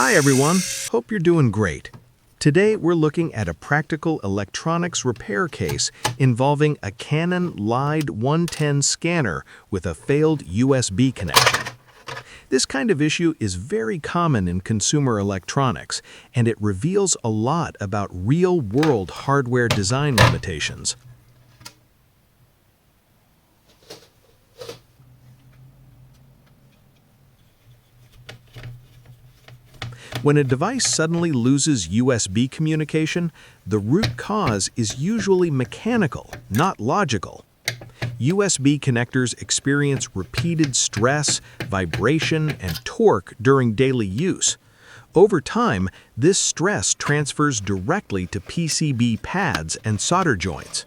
Hi everyone, hope you're doing great. Today we're looking at a practical electronics repair case involving a Canon LiDE 110 scanner with a failed USB connection. This kind of issue is very common in consumer electronics, and it reveals a lot about real-world hardware design limitations. When a device suddenly loses USB communication, the root cause is usually mechanical, not logical. USB connectors experience repeated stress, vibration, and torque during daily use. Over time, this stress transfers directly to PCB pads and solder joints.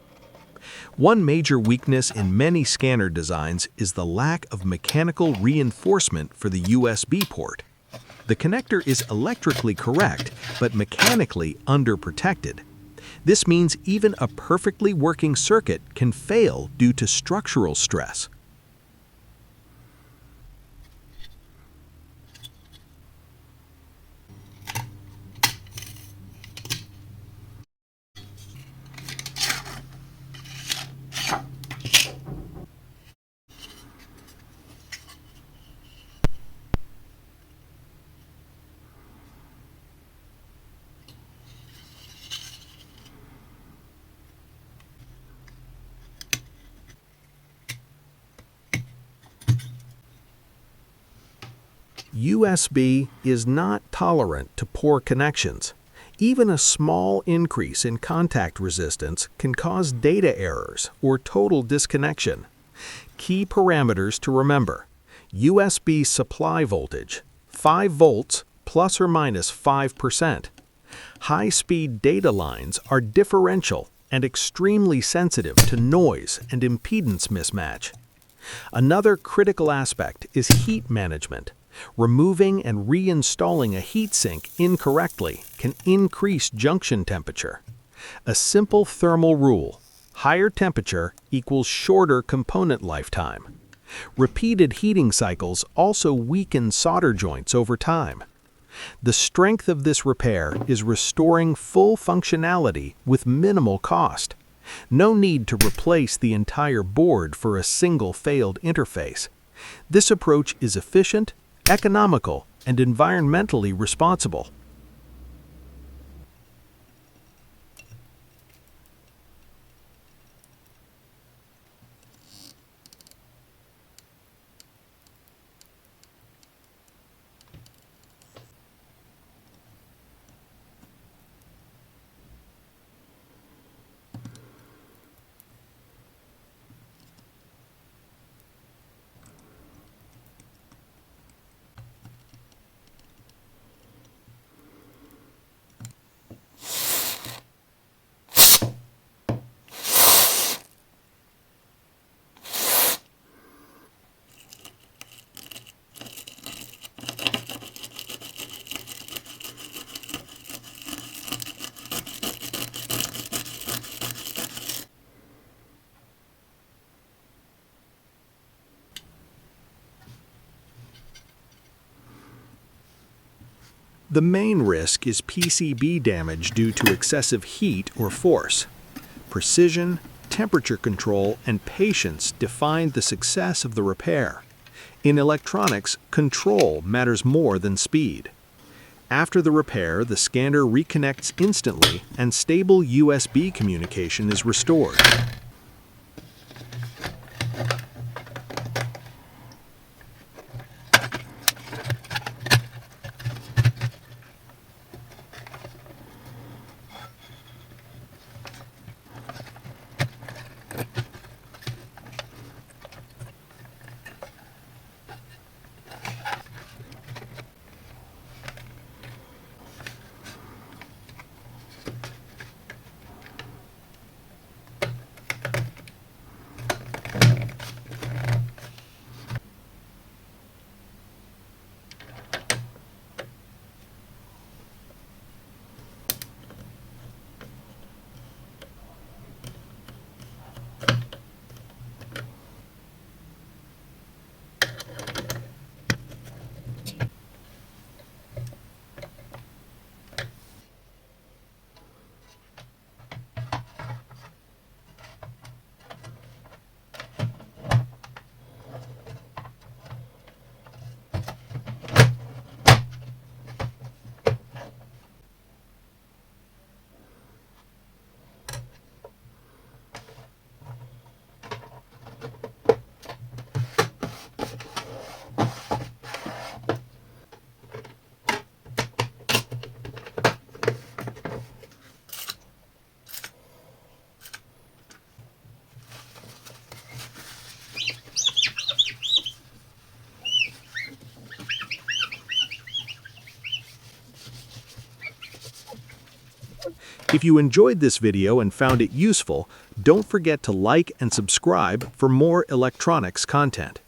One major weakness in many scanner designs is the lack of mechanical reinforcement for the USB port. The connector is electrically correct, but mechanically underprotected. This means even a perfectly working circuit can fail due to structural stress. USB is not tolerant to poor connections. Even a small increase in contact resistance can cause data errors or total disconnection. Key parameters to remember: USB supply voltage, 5 volts plus or minus 5%. High-speed data lines are differential and extremely sensitive to noise and impedance mismatch. Another critical aspect is heat management. Removing and reinstalling a heatsink incorrectly can increase junction temperature. A simple thermal rule: higher temperature equals shorter component lifetime. Repeated heating cycles also weaken solder joints over time. The strength of this repair is restoring full functionality with minimal cost. No need to replace the entire board for a single failed interface. This approach is efficient, economical, and environmentally responsible. The main risk is PCB damage due to excessive heat or force. Precision, temperature control, and patience define the success of the repair. In electronics, control matters more than speed. After the repair, the scanner reconnects instantly and stable USB communication is restored. If you enjoyed this video and found it useful, don't forget to like and subscribe for more electronics content.